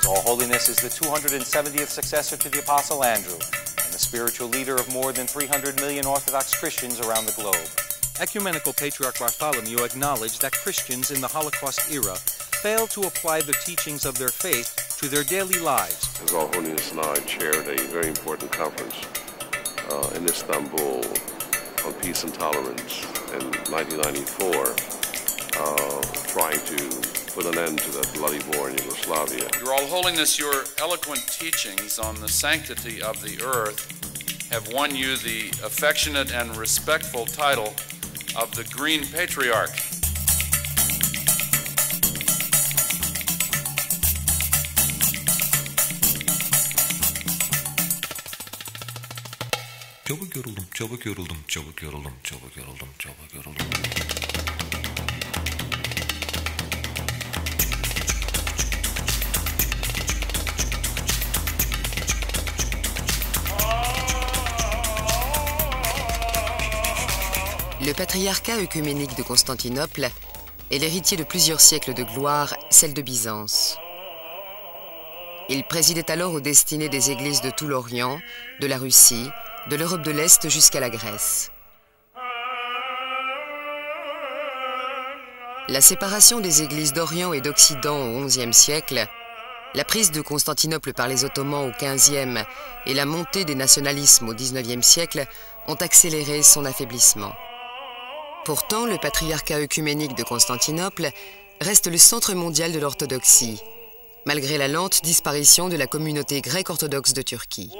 His All Holiness is the 270th successor to the Apostle Andrew and the spiritual leader of more than 300 million Orthodox Christians around the globe. Ecumenical Patriarch Bartholomew acknowledged that Christians in the Holocaust era failed to apply the teachings of their faith to their daily lives. His All Holiness and I chaired a very important conference in Istanbul on peace and tolerance in 1994, trying to put an end to that bloody war in Yugoslavia. Your All Holiness, your eloquent teachings on the sanctity of the earth have won you the affectionate and respectful title of the Green Patriarch. Çabuk yoruldum, çabuk yoruldum, çabuk yoruldum, çabuk yoruldum, çabuk yoruldum. Le patriarcat œcuménique de Constantinople est l'héritier de plusieurs siècles de gloire, celle de Byzance. Il présidait alors aux destinées des églises de tout l'Orient, de la Russie, de l'Europe de l'Est jusqu'à la Grèce. La séparation des églises d'Orient et d'Occident au XIe siècle, la prise de Constantinople par les Ottomans au XVe et la montée des nationalismes au XIXe siècle ont accéléré son affaiblissement. Pourtant, le patriarcat œcuménique de Constantinople reste le centre mondial de l'orthodoxie, malgré la lente disparition de la communauté grecque orthodoxe de Turquie.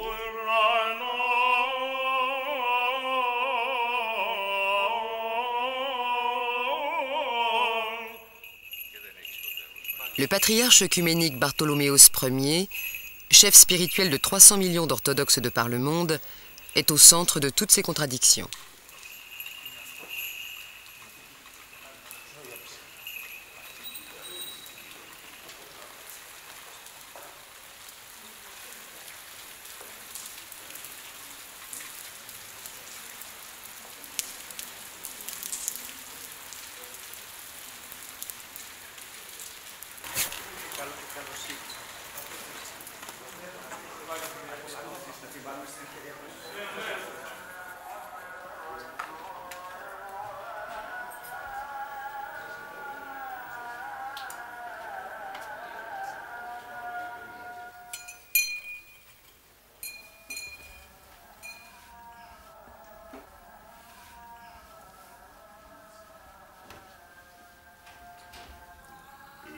Le patriarche œcuménique Bartholoméos Ier, chef spirituel de 300 millions d'orthodoxes de par le monde, est au centre de toutes ces contradictions.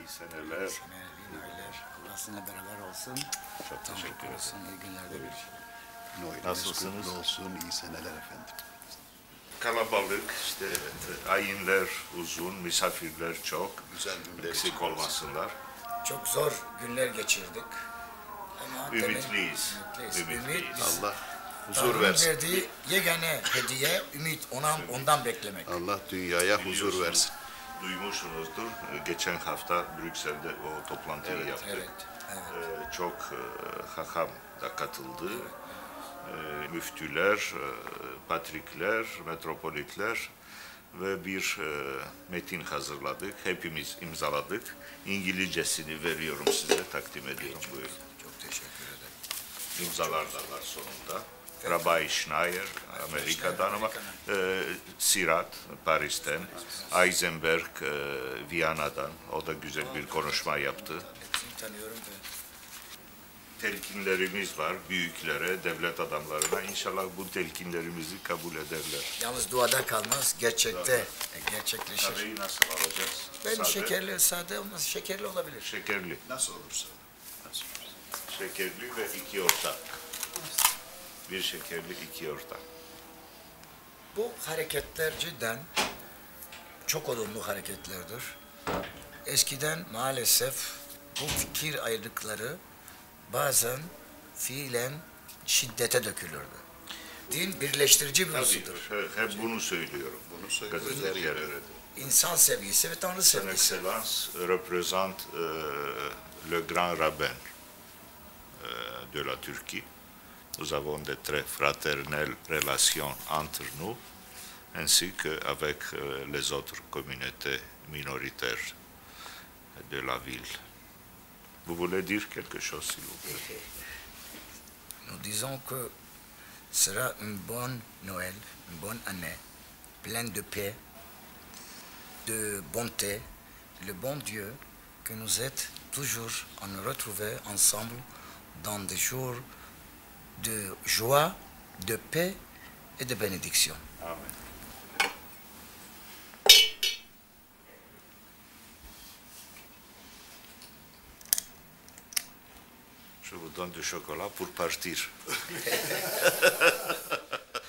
Seneler. Allah sizinle beraber olsun. Çok teşekkür ederim. İyi günler dilerim. Nasılsınız? Olsun, iyi seneler efendim. Kalabalık, işte ayinler uzun, misafirler çok. Güzel günler. Eksik olmasınlar. Çok zor günler geçirdik. Ama Ümitliyiz. Ümit, Allah huzur Tanrı'nın versin. verdiği yegane hediye ümit. Ondan beklemek. Allah dünyaya huzur versin. Duymuşsunuzdur. Geçen hafta Brüksel'de o toplantıyı yaptık. Evet. Çok hakam da katıldı. Müftüler, patrikler, metropolitler ve bir metin hazırladık. Hepimiz imzaladık. İngilizcesini veriyorum size, takdim ediyorum. Buyurun. Çok teşekkür ederim. İmzalar da var sonunda. Rabbi Schneier, Amerika'dan ama Sirat, Paris'ten, Eisenberg, Viyana'dan. O da güzel bir konuşma yaptı. Hepsini tanıyorum. Telkinlerimiz var büyüklere, devlet adamlarına. İnşallah bu telkinlerimizi kabul ederler. Yalnız duada kalmaz, gerçekte gerçekleşir. Kahveyi nasıl alacağız? Ben Sade. şekerli, sade olmaz, şekerli olabilir. Şekerli. Nasıl olursa. Şekerli ve 2 orta. Bir şekerli, 2 orta. Bu hareketler cidden çok olumlu hareketlerdir. Eskiden maalesef bu fikir ayrılıkları bazen fiilen şiddete dökülürdü. Din birleştirici bir unsurdur. Hep bunu söylüyorum. Bunu Gazeteler söylüyoruz. İnsan sevgisi ve Tanrı Son sevgisi. Excellence représente le grand rabbin de la Turquie. Nous avons de très fraternelles relations entre nous, ainsi qu'avec les autres communautés minoritaires de la ville. Vous voulez dire quelque chose, s'il vous plaît? Nous disons que sera une bonne Noël, une bonne année, pleine de paix, de bonté, le bon Dieu que nous aide toujours à nous retrouver ensemble dans des jours de joie, de paix et de bénédiction. Amen. Je vous donne du chocolat pour partir.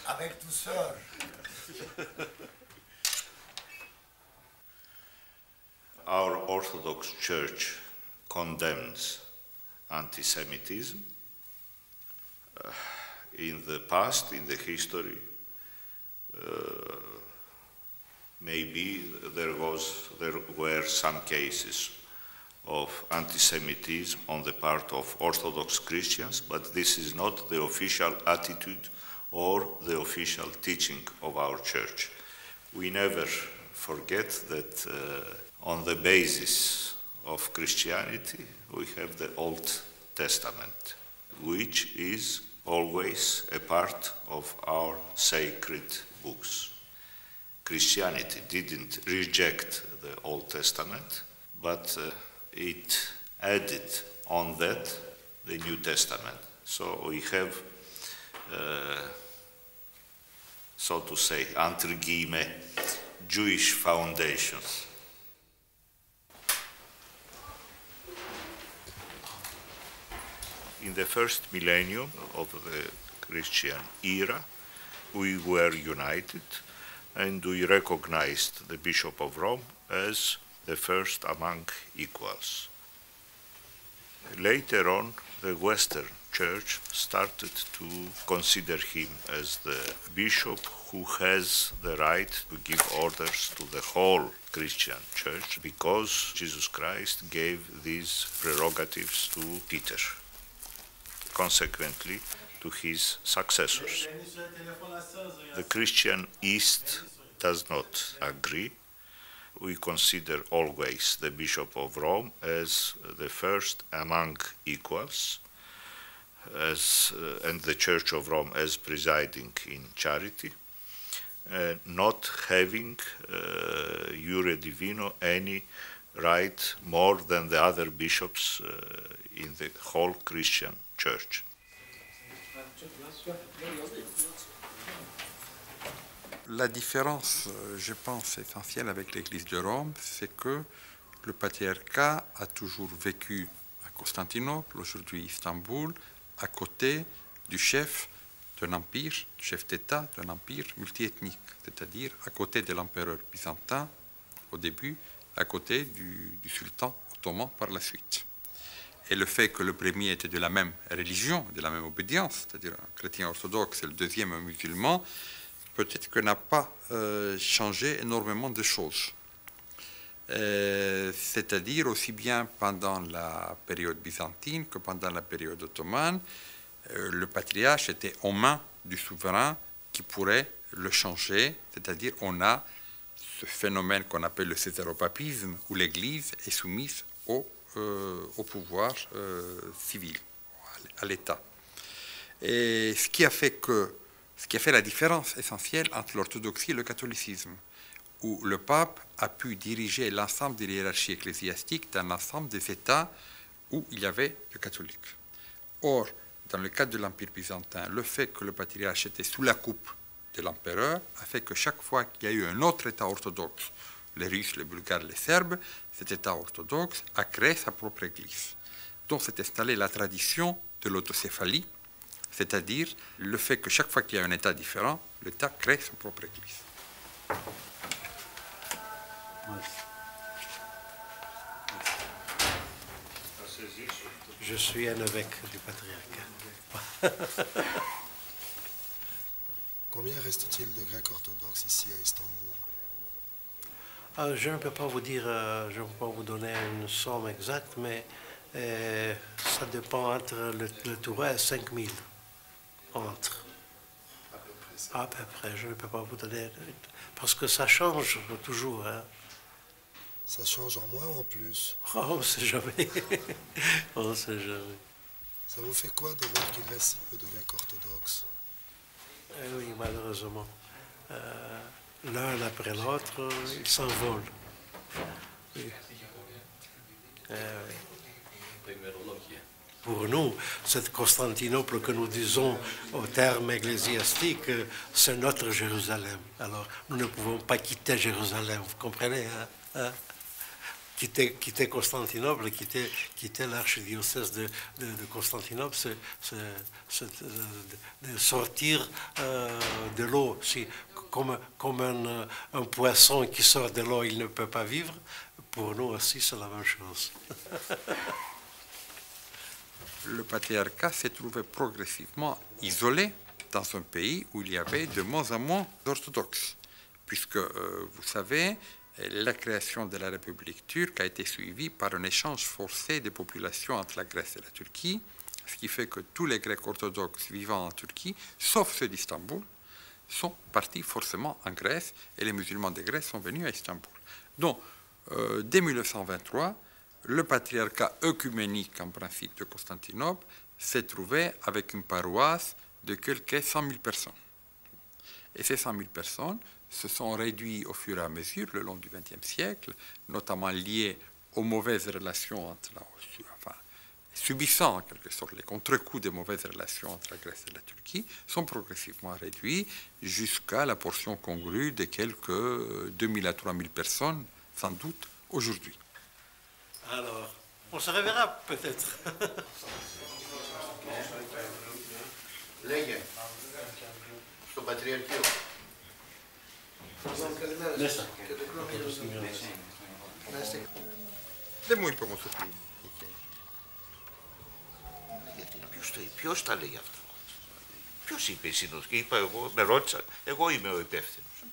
Avec douceur. Our Orthodox Church condemns anti-Semitism. In the past, in the history, maybe there were some cases of anti-Semitism on the part of Orthodox Christians, but this is not the official attitude or the official teaching of our church. We never forget that on the basis of Christianity we have the Old Testament, which is always a part of our sacred books. Christianity didn't reject the Old Testament, but it added on that the New Testament. So we have, so to say, entre guillemets, Jewish foundations. In the first millennium of the Christian era, we were united and we recognized the Bishop of Rome as the first among equals. Later on, the Western Church started to consider him as the bishop who has the right to give orders to the whole Christian Church because Jesus Christ gave these prerogatives to Peter, consequently to his successors. The Christian East does not agree. We consider always the Bishop of Rome as the first among equals, and the Church of Rome as presiding in charity, not having Iure Divino any right more than the other bishops in the whole Christian Church. La différence, je pense, essentielle avec l'Église de Rome, c'est que le patriarcat a toujours vécu à Constantinople, aujourd'hui Istanbul, à côté du chef d'un empire, du chef d'État d'un empire multiethnique, c'est-à-dire à côté de l'empereur byzantin au début, à côté du sultan ottoman par la suite. Et le fait que le premier était de la même religion, de la même obédience, c'est-à-dire un chrétien orthodoxe et le deuxième un musulman, peut-être que n'a pas changé énormément de choses. C'est-à-dire aussi bien pendant la période byzantine que pendant la période ottomane, le patriarche était aux mains du souverain qui pourrait le changer, c'est-à-dire on a ce phénomène qu'on appelle le césaropapisme, où l'Église est soumise au pouvoir civil, à l'État. Et ce qui a fait la différence essentielle entre l'orthodoxie et le catholicisme, où le pape a pu diriger l'ensemble de l'hiérarchie ecclésiastique dans l'ensemble des États où il y avait le catholique. Or, dans le cadre de l'Empire byzantin, le fait que le patriarche était sous la coupe de l'empereur a fait que chaque fois qu'il y a eu un autre État orthodoxe, les Russes, les Bulgares, les Serbes, cet État orthodoxe a créé sa propre Église. Donc s'est installée la tradition de l'autocéphalie, c'est-à-dire le fait que chaque fois qu'il y a un État différent, l'État crée sa propre Église. Je suis un évêque du patriarcat. Combien reste-t-il de Grecs orthodoxes ici à Istanbul? Je ne peux pas vous dire, je ne peux pas vous donner une somme exacte, mais ça dépend entre le Touret et 5000. Entre. À peu près, je ne peux pas vous donner, parce que ça change toujours. Hein. Ça change en moins ou en plus? Oh, on ne sait jamais. On ne sait jamais. Ça vous fait quoi de voir qu'il reste si peu de Grecs orthodoxes? Oui, malheureusement. L'un après l'autre, ils s'envolent. Oui. Pour nous, cette Constantinople que nous disons au terme ecclésiastique, c'est notre Jérusalem. Alors, nous ne pouvons pas quitter Jérusalem, vous comprenez, hein? Quitter Constantinople, quitter l'archidiocèse de Constantinople, c'est de sortir de l'eau. Si, comme un poisson qui sort de l'eau, il ne peut pas vivre. Pour nous aussi, c'est la même chose. Le patriarcat s'est trouvé progressivement isolé dans un pays où il y avait de moins en moins d'orthodoxes, puisque, vous savez, la création de la République turque a été suivie par un échange forcé des populations entre la Grèce et la Turquie, ce qui fait que tous les Grecs orthodoxes vivant en Turquie, sauf ceux d'Istanbul, sont partis forcément en Grèce, et les musulmans de Grèce sont venus à Istanbul. Donc, dès 1923, le patriarcat œcuménique, en principe, de Constantinople s'est trouvé avec une paroisse de quelques 100 000 personnes. Et ces 100 000 personnes se sont réduites au fur et à mesure, le long du XXe siècle, notamment liées aux mauvaises relations entre subissant en quelque sorte les contre-coups des mauvaises relations entre la Grèce et la Turquie, sont progressivement réduits jusqu'à la portion congrue de quelques 2000 à 3000 personnes, sans doute, aujourd'hui. Alors, on se reverra peut-être. Λέγε, στο Πατριαρχείο. Μέσα. Δεν μου είπε όμως ότι Γιατί, ποιος τα λέει αυτά? Ποιος είπε η Σύνοδος? Και είπα εγώ, με ρώτησαν, εγώ είμαι ο υπεύθυνος.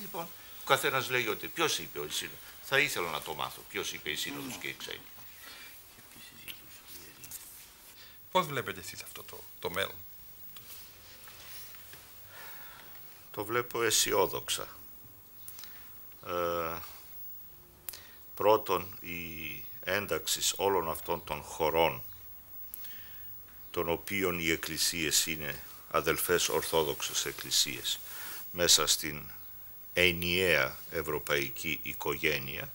Λοιπόν, ο καθένας λέει ότι ποιος είπε η Σύνοδος. Θα ήθελα να το μάθω. Ποιος είπε η Σύνοδος και οι ξένοι. Πώς βλέπετε εσείς αυτό το μέλλον? Το βλέπω αισιόδοξα. Πρώτον, η ένταξη όλων αυτών των χωρών, των οποίων οι εκκλησίες είναι αδελφές ορθόδοξες εκκλησίες, μέσα στην ενιαία ευρωπαϊκή οικογένεια,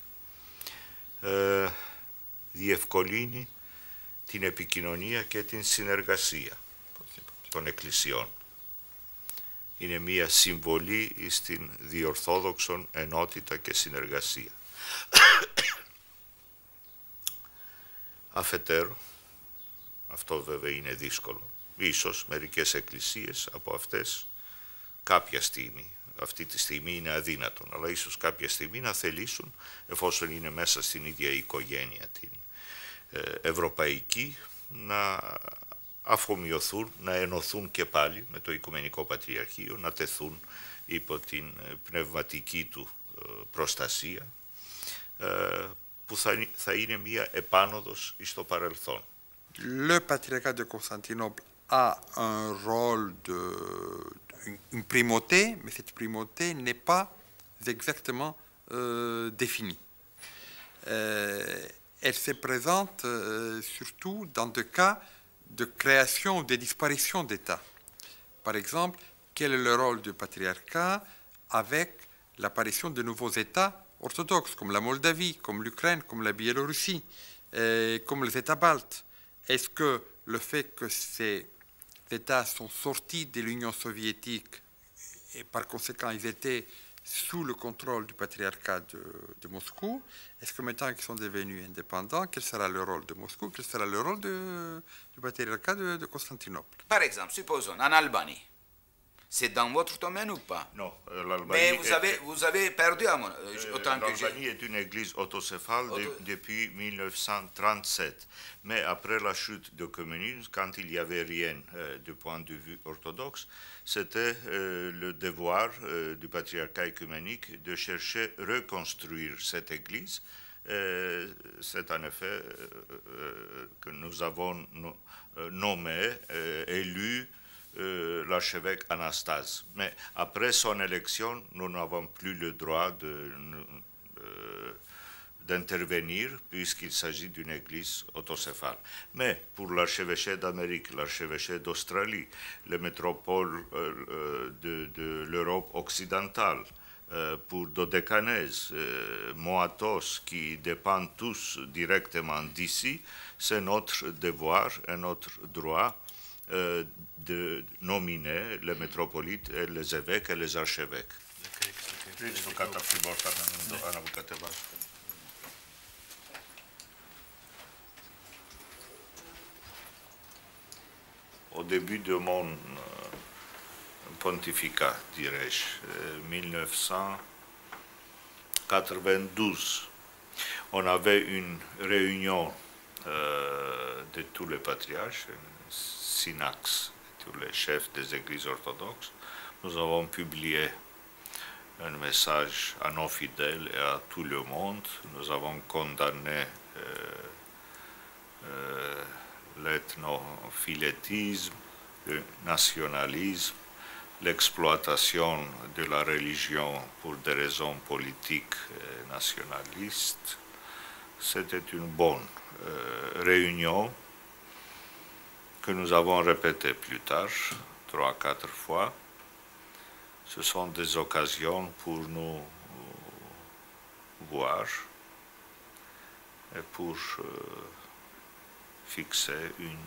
διευκολύνει την επικοινωνία και την συνεργασία των εκκλησιών. Είναι μία συμβολή στην διορθόδοξον ενότητα και συνεργασία. Αφετέρου, αυτό βέβαια είναι δύσκολο. Ίσως μερικές εκκλησίες από αυτές κάποια στιγμή, αυτή τη στιγμή είναι αδύνατον, αλλά ίσως κάποια στιγμή να θελήσουν, εφόσον είναι μέσα στην ίδια οικογένεια την ευρωπαϊκή, να αφομοιωθούν, να ενωθούν και πάλι με το Οικουμενικό Πατριαρχείο, να τεθούν υπό την πνευματική του προστασία, που θα είναι μία επάνωδος στο παρελθόν. Le patriarcat de Constantinople a un rôle une primauté, mais cette primauté n'est pas exactement définie. Elle se présente surtout dans des cas de création ou de disparition d'État. Par exemple, quel est le rôle du patriarcat avec l'apparition de nouveaux États orthodoxes, comme la Moldavie, comme l'Ukraine, comme la Biélorussie, comme les États baltes? Est-ce que le fait que ces États sont sortis de l'Union soviétique et par conséquent ils étaient sous le contrôle du patriarcat de Moscou, est-ce que maintenant qu'ils sont devenus indépendants, quel sera le rôle de Moscou, quel sera le rôle du patriarcat de Constantinople? Par exemple, supposons en Albanie. C'est dans votre domaine ou pas? Non, l'Albanie. Mais vous avez perdu autant que j'ai. L'Albanie est une église autocéphale depuis 1937. Mais après la chute du communisme, quand il n'y avait rien du point de vue orthodoxe, c'était le devoir du patriarcat œcuménique de chercher à reconstruire cette église. C'est en effet que nous avons nommé, élu, l'archevêque Anastase. Mais après son élection, nous n'avons plus le droit d'intervenir puisqu'il s'agit d'une église autocéphale. Mais pour l'archevêché d'Amérique, l'archevêché d'Australie, les métropoles de l'Europe occidentale, pour Dodécanèse, Moatos, qui dépendent tous directement d'ici, c'est notre devoir et notre droit de nominer les métropolites et les évêques et les archevêques. Au début de mon pontificat, dirais-je, 1992, on avait une réunion de tous les patriarches, synax, tous les chefs des églises orthodoxes. Nous avons publié un message à nos fidèles et à tout le monde. Nous avons condamné l'ethnophilétisme, le nationalisme, l'exploitation de la religion pour des raisons politiques et nationalistes. C'était une bonne réunion que nous avons répétée plus tard, 3-4 fois. Ce sont des occasions pour nous voir et pour fixer une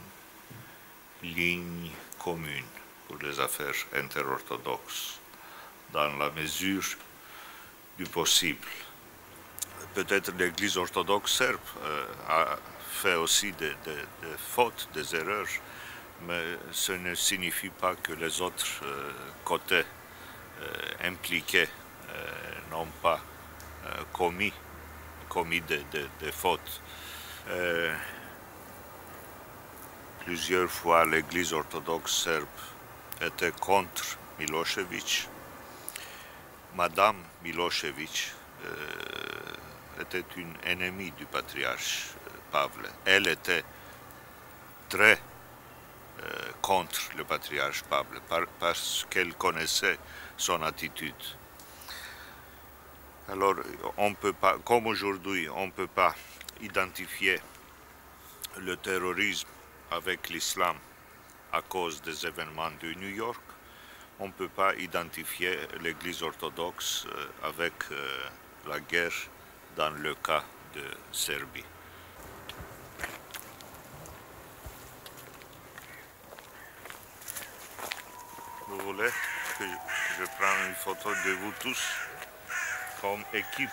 ligne commune pour les affaires interorthodoxes, dans la mesure du possible. Peut-être l'Église orthodoxe serbe a fait aussi des fautes, des erreurs, mais ce ne signifie pas que les autres côtés impliqués n'ont pas commis des fautes. Plusieurs fois, l'Église orthodoxe serbe était contre Milosevic. Madame Milosevic était une ennemie du patriarche Pavle. Elle était très contre le patriarche Pavle parce qu'elle connaissait son attitude. Alors, on peut pas, comme aujourd'hui, on ne peut pas identifier le terrorisme avec l'islam à cause des événements de New York. On ne peut pas identifier l'Église orthodoxe avec la guerre dans le cas de Serbie. Vous voulez que je prenne une photo de vous tous comme équipe?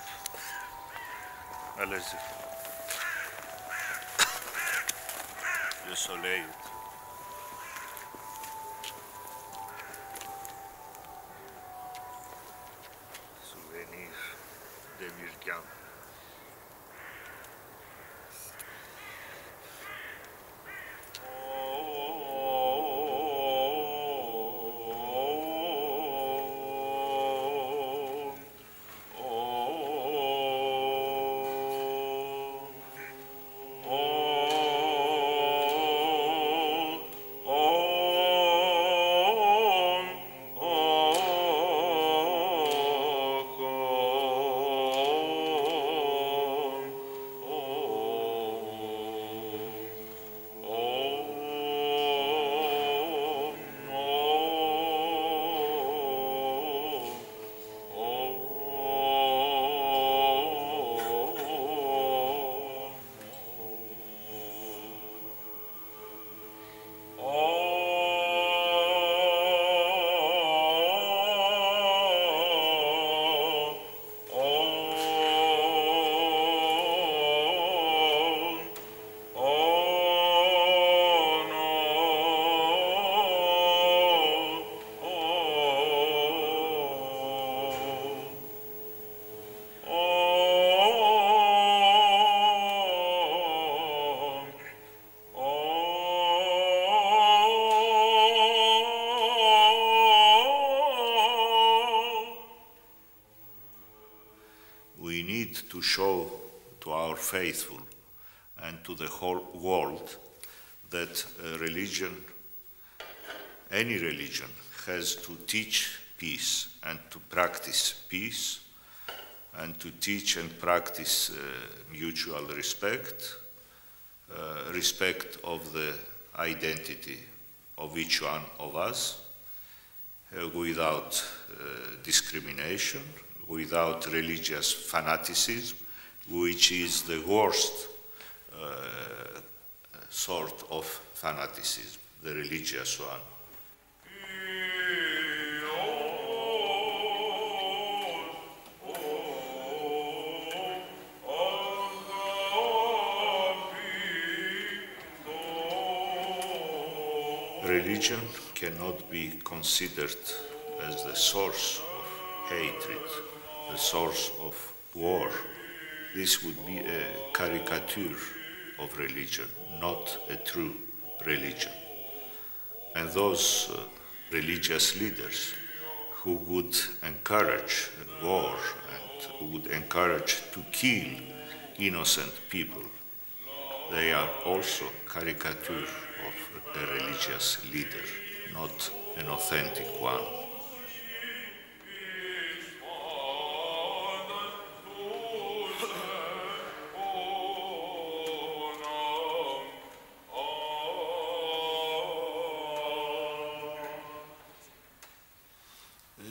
Allez-y. Le soleil. Souvenir de Mirkan. To show to our faithful and to the whole world that religion, any religion, has to teach peace and to practice peace, and to teach and practice mutual respect, respect of the identity of each one of us, without discrimination, without religious fanaticism, which is the worst sort of fanaticism, the religious one. Religion cannot be considered as the source of hatred, the source of war. This would be a caricature of religion, not a true religion. And those religious leaders who would encourage war and who would encourage to kill innocent people, they are also caricature of a religious leader, not an authentic one.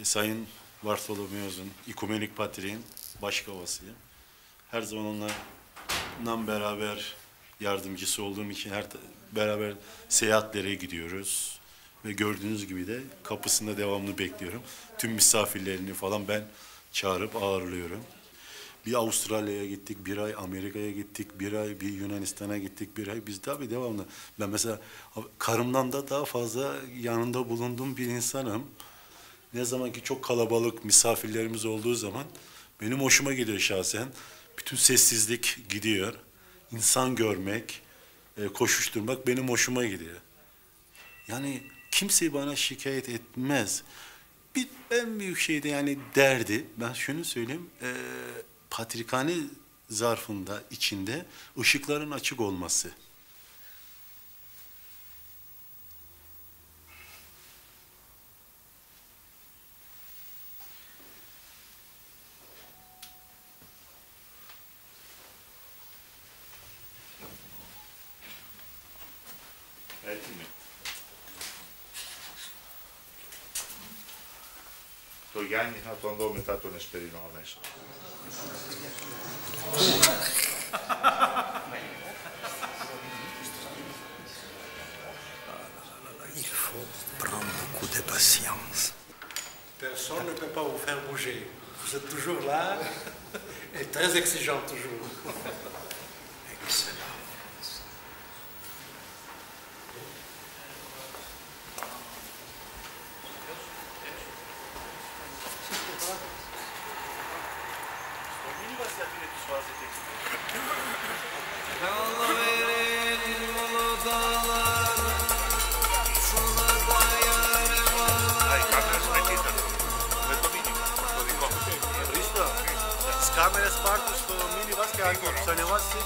Sayın Bartolomeos'un, İkumenik Patriğin başkavasıyım. Her zaman onunla beraber yardımcısı olduğum için beraber seyahatlere gidiyoruz. Ve gördüğünüz gibi de kapısında devamlı bekliyorum. Tüm misafirlerini falan ben çağırıp ağırlıyorum. Bir Avustralya'ya gittik, bir ay Amerika'ya gittik, bir ay bir Yunanistan'a gittik, bir ay biz tabii devamlı. Ben mesela karımdan da daha fazla yanında bulunduğum bir insanım. Ne zaman ki çok kalabalık misafirlerimiz olduğu zaman benim hoşuma gidiyor şahsen. Bütün sessizlik gidiyor. İnsan görmek, koşuşturmak benim hoşuma gidiyor. Yani kimse bana şikayet etmez. En büyük şey de yani derdi. Ben şunu söyleyeyim. Patrikhane zarfında, içinde ışıkların açık olması. Το Γιάννη να τον δω μετά τον Εσπερινό αμέσως. Il faut prendre beaucoup de patience. Personne ne peut pas vous faire bouger. Vous êtes toujours là et très exigeant toujours. Excellent. Κάμερες πάρτε στο μίνι βάς και αν το ανεβάσεις.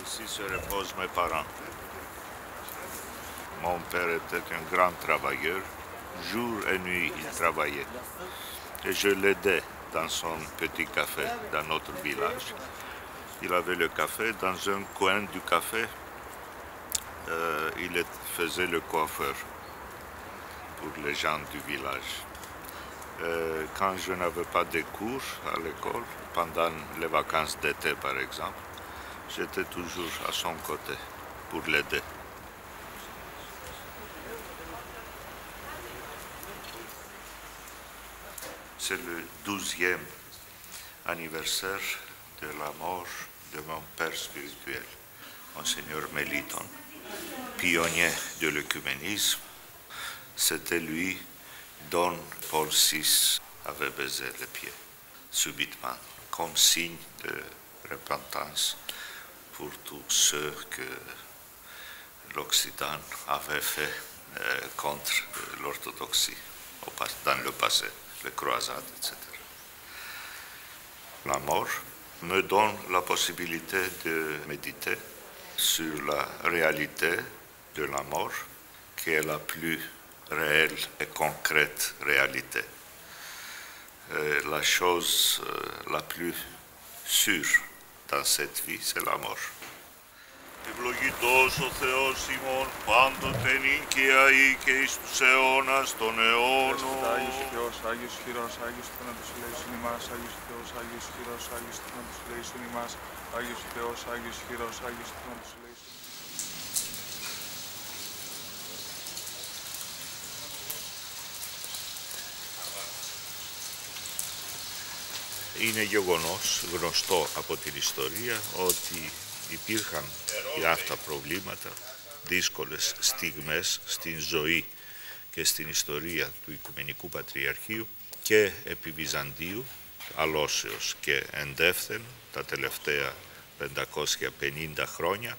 Ici se reposent mes parents. Mon père était un grand travailleur. Jour et nuit, il travaillait. Et je l'aidais dans son petit café dans notre village. Il avait le café. Dans un coin du café, il faisait le coiffeur pour les gens du village. Quand je n'avais pas de cours à l'école, pendant les vacances d'été par exemple, j'étais toujours à son côté pour l'aider. C'est le 12e anniversaire de la mort de mon père spirituel, Monseigneur Méliton, pionnier de l'œcuménisme. C'était lui dont Paul VI avait baisé les pieds, subitement, comme signe de repentance pour tous ceux que l'Occident avait fait contre l'orthodoxie dans le passé, les croisades, etc. La mort me donne la possibilité de méditer sur la réalité de la mort, qui est la plus réelle et concrète réalité. La chose la plus sûre dans cette vie, c'est la mort. Ευλογητός ο Θεός ημών πάντοτε νίκαια ή και εις τους αιώνας των αιώνων. Άγιος Θεός, Άγιος Χειρός, Άγιος Θάνατος ελέησον ημάς, Άγιος Θεός, Άγιος Χειρός, Άγιος Θάνατος ελέησον ημάς, Άγιος Θεός, Άγιος Χειρός, Άγιος Θάνατος ελέησον. Είναι γεγονός γνωστό από την ιστορία ότι υπήρχαν και αυτά προβλήματα, δύσκολες στιγμές στην ζωή και στην ιστορία του Οικουμενικού Πατριαρχείου και επί Βυζαντίου, αλώσεως και εντεύθεν τα τελευταία 550 χρόνια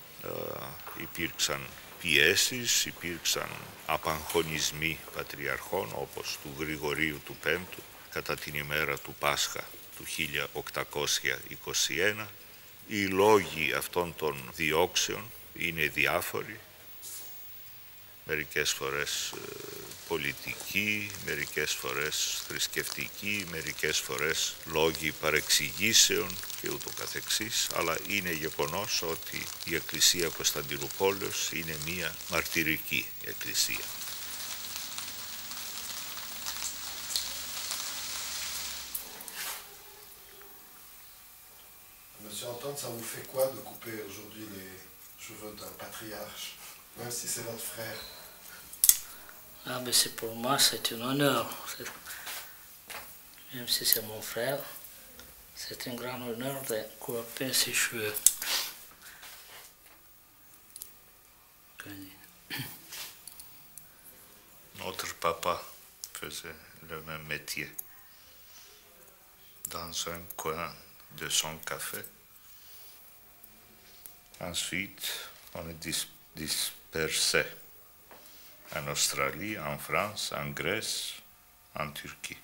υπήρξαν πιέσεις, υπήρξαν απαγχωνισμοί πατριαρχών όπως του Γρηγορίου του Πέμπτου κατά την ημέρα του Πάσχα του 1821. Οι λόγοι αυτών των διώξεων είναι διάφοροι, μερικές φορές πολιτικοί, μερικές φορές θρησκευτικοί, μερικές φορές λόγοι παρεξηγήσεων και ούτω καθεξής, αλλά είναι γεγονός ότι η Εκκλησία Κωνσταντινούπολεως είναι μία μαρτυρική εκκλησία. Monsieur Antoine, ça vous fait quoi de couper aujourd'hui les cheveux d'un patriarche, même si c'est votre frère? Ah ben c'est pour moi, c'est un honneur. Même si c'est mon frère, c'est un grand honneur de couper ses cheveux. Notre papa faisait le même métier dans un coin de son café. Ensuite, on est dispersé en Australie, en France, en Grèce, en Turquie.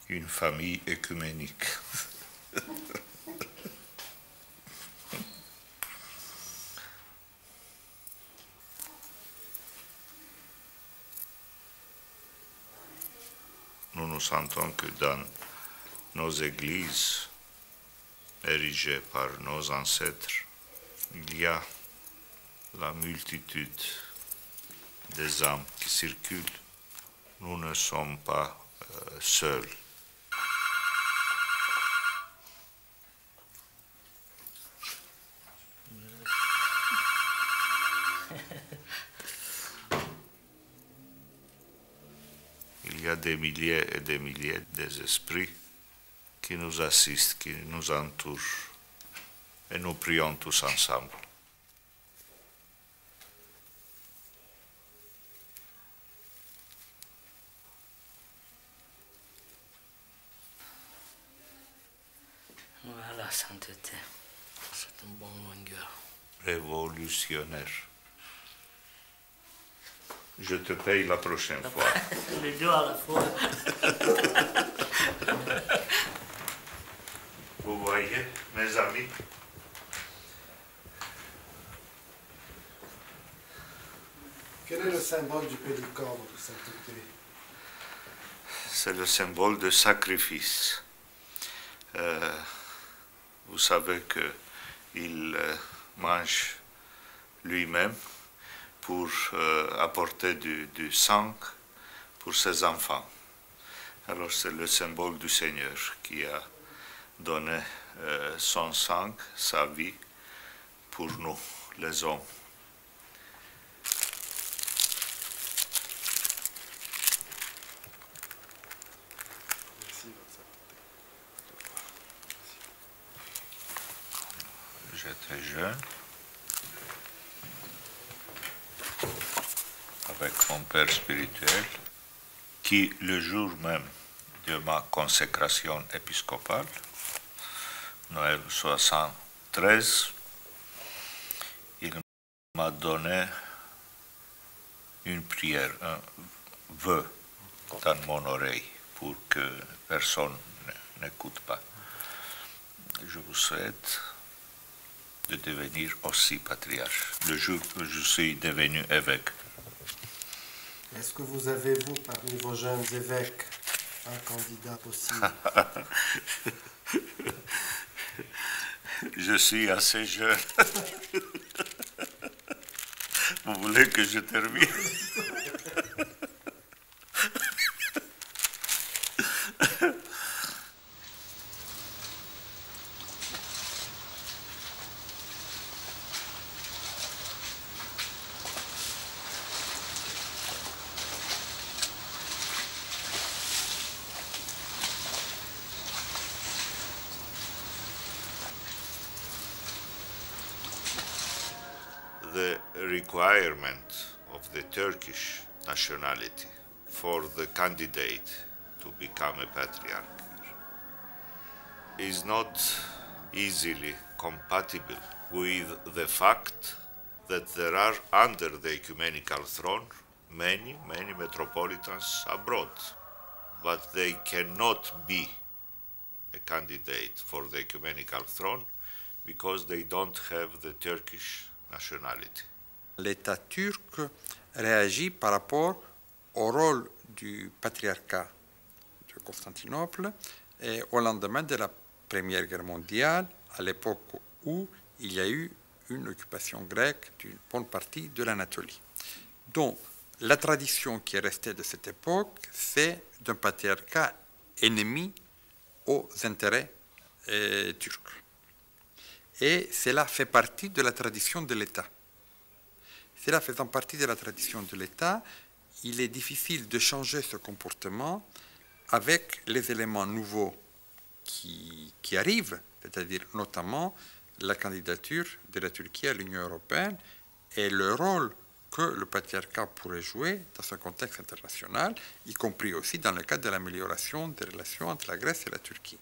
Une famille œcuménique. Nous nous sentons que dans nos églises érigées par nos ancêtres, il y a la multitude des âmes qui circulent. Nous ne sommes pas seuls. Il y a des milliers et des milliers d'esprits qui nous assistent, qui nous entourent, et nous prions tous ensemble. Voilà, sainteté, c'est une bonne longueur. Révolutionnaire. Je te paye la prochaine fois. Les deux à la fois. Vous voyez, mes amis, Quel est le symbole du pélican, votre sainteté? c'est le symbole de sacrifice. Vous savez qu'il mange lui-même pour apporter du sang pour ses enfants. Alors c'est le symbole du Seigneur qui a donné son sang, sa vie pour nous, les hommes. J'étais jeune, avec mon père spirituel, qui, le jour même de ma consécration épiscopale, Noël 73, il m'a donné une prière, un vœu dans mon oreille pour que personne n'écoute pas. Je vous souhaite de devenir aussi patriarche le jour où je suis devenu évêque. Est-ce que vous avez, vous, parmi vos jeunes évêques, un candidat possible? Je suis assez jeune. Vous voulez que je termine? The requirement of the Turkish nationality for the candidate to become a patriarch is not easily compatible with the fact that there are under the ecumenical throne many metropolitans abroad, but they cannot be a candidate for the ecumenical throne because they don't have the Turkish nationality. L'État turc réagit par rapport au rôle du patriarcat de Constantinople et au lendemain de la Première Guerre mondiale, à l'époque où il y a eu une occupation grecque d'une bonne partie de l'Anatolie. Donc, la tradition qui est restée de cette époque, c'est d'un patriarcat ennemi aux intérêts turcs. Et cela fait partie de la tradition de l'État. Cela faisant partie de la tradition de l'État, il est difficile de changer ce comportement avec les éléments nouveaux qui arrivent, c'est-à-dire notamment la candidature de la Turquie à l'Union européenne et le rôle que le patriarcat pourrait jouer dans un contexte international, y compris aussi dans le cadre de l'amélioration des relations entre la Grèce et la Turquie.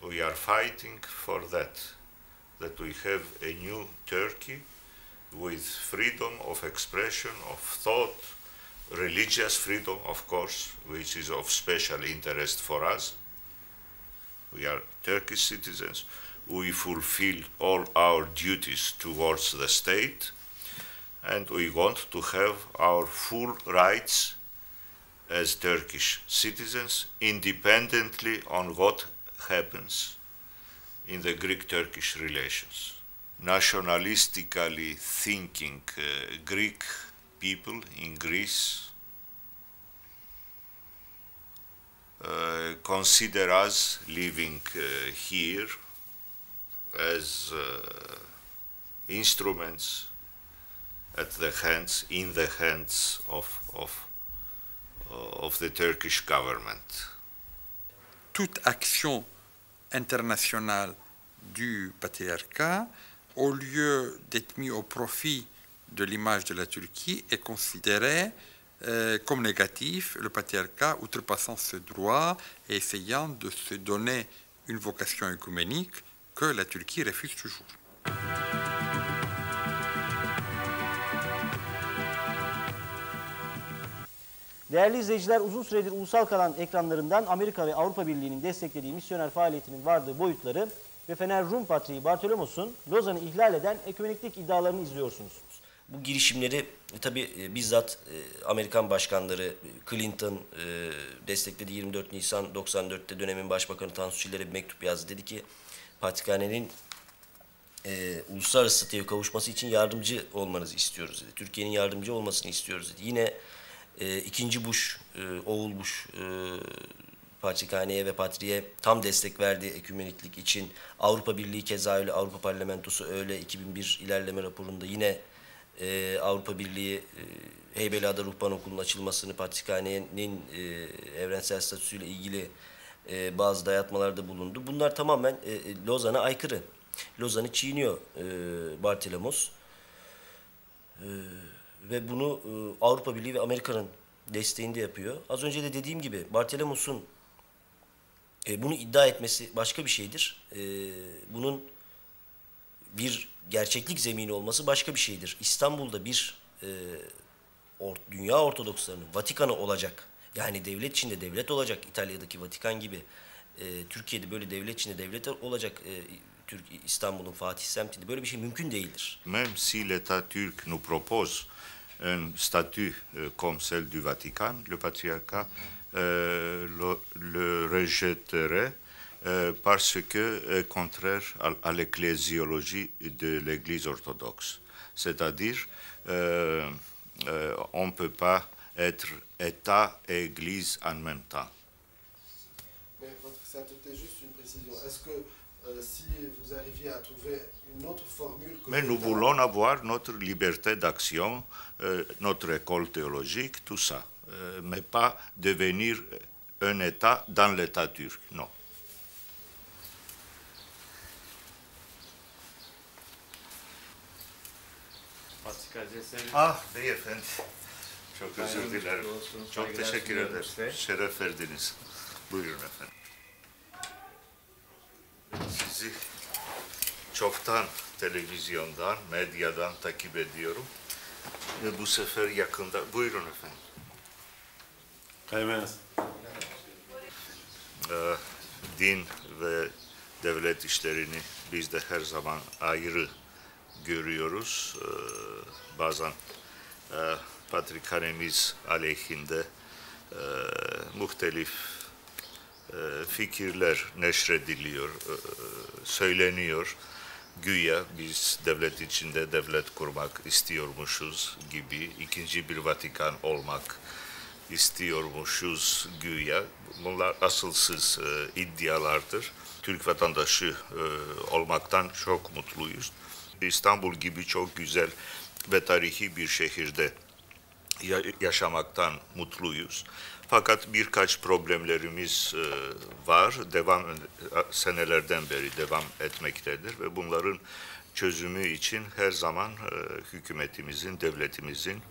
We are fighting for that we have a new Turkey with freedom of expression, of thought, religious freedom, of course, which is of special interest for us. We are Turkish citizens. We fulfill all our duties towards the state, and we want to have our full rights as Turkish citizens, independently on what happens in the Greek-Turkish relations. Nationalistically thinking Greek people in Greece consider us living here as instruments in the hands of the Turkish government. Toute action internationale du patriarcat, au lieu d'être mise au profit de l'image de la Turquie, est considérée comme négatif, le patriarcat outrepassant ce droit et essayant de se donner une vocation œcuménique que la Turquie refuse toujours. Değerli izleyiciler, uzun süredir ulusal kanal ekranlarından Amerika ve Avrupa Birliği'nin desteklediği misyoner faaliyetinin vardığı boyutları ve Fener Rum Patriği Bartolomos'un Lozan'ı ihlal eden ekümeniklik iddialarını izliyorsunuz. Bu girişimleri tabii bizzat Amerikan başkanları Clinton destekledi. 24 Nisan 94'te dönemin başbakanı Tansu Çiller'e bir mektup yazdı. Dedi ki Patrikhane'nin uluslararası statüye kavuşması için yardımcı olmanızı istiyoruz dedi. Türkiye'nin yardımcı olmasını istiyoruz dedi. Yine ikinci Bush, oğul Bush Patrikhane'ye ve Patriğe tam destek verdi ekümeniklik için. Avrupa Birliği keza öyle, Avrupa Parlamentosu öyle. 2001 ilerleme raporunda yine Avrupa Birliği Heybeliada Ruhban Okulu'nun açılmasını, Patrikhane'nin evrensel statüsüyle ilgili bazı dayatmalarda bulundu. Bunlar tamamen Lozan'a aykırı. Lozan'ı çiğniyor Bartolomos. Ve bunu Avrupa Birliği ve Amerika'nın desteğinde yapıyor. Az önce de dediğim gibi Bartolomos'un bunu iddia etmesi başka bir şeydir. Bunun bir gerçeklik zemini olması başka bir şeydir. İstanbul'da bir dünya Ortodokslarının Vatikan'ı olacak Yani devlet içinde devlet olacak, İtalya'daki Vatikan gibi. Türkiye'de böyle devlet içinde devlet olacak, İstanbul'un Fatih semtinde böyle bir şey mümkün değildir. Même si l'État turc nous propose un statut comme celle du Vatican, le patriarcat le rejetterait parce que est contraire à l'ecclésiologie de l'Église orthodoxe. C'est-à-dire, on ne peut pas être État et Église en même temps. Mais votre sainteté, juste une précision. Est-ce que si vous arriviez à trouver une autre formule... Mais nous voulons avoir notre liberté d'action, notre école théologique, tout ça. Mais pas devenir un État dans l'État turc, non. Ah beyefendi, çok özür dilerim. Çok teşekkür ederim. Şeref verdiniz. Buyurun efendim. Sizi çoktan televizyondan, medyadan takip ediyorum. Ve bu sefer yakında. Buyurun efendim. Kaymenez. Din ve devlet işlerini biz de her zaman ayrı görüyoruz. Bazen patrikhanemiz aleyhinde muhtelif fikirler neşrediliyor, söyleniyor. Güya biz devlet içinde devlet kurmak istiyormuşuz gibi, ikinci bir Vatikan olmak istiyormuşuz güya. Bunlar asılsız iddialardır. Türk vatandaşı olmaktan çok mutluyuz. İstanbul gibi çok güzel ve tarihi bir şehirde yaşamaktan mutluyuz. Fakat birkaç problemlerimiz var, senelerden beri devam etmektedir ve bunların çözümü için her zaman hükümetimizin, devletimizin,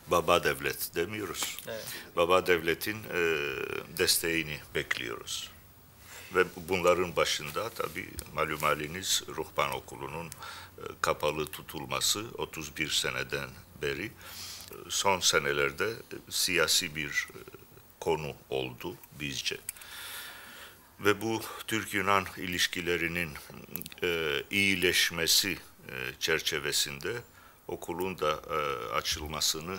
baba devlet demiyoruz. Evet. Baba devletin desteğini bekliyoruz. Ve bunların başında tabii malum haliniz Ruhban Okulu'nun kapalı tutulması 31 seneden beri son senelerde siyasi bir konu oldu bizce. Ve bu Türk-Yunan ilişkilerinin iyileşmesi çerçevesinde okulun da açılmasını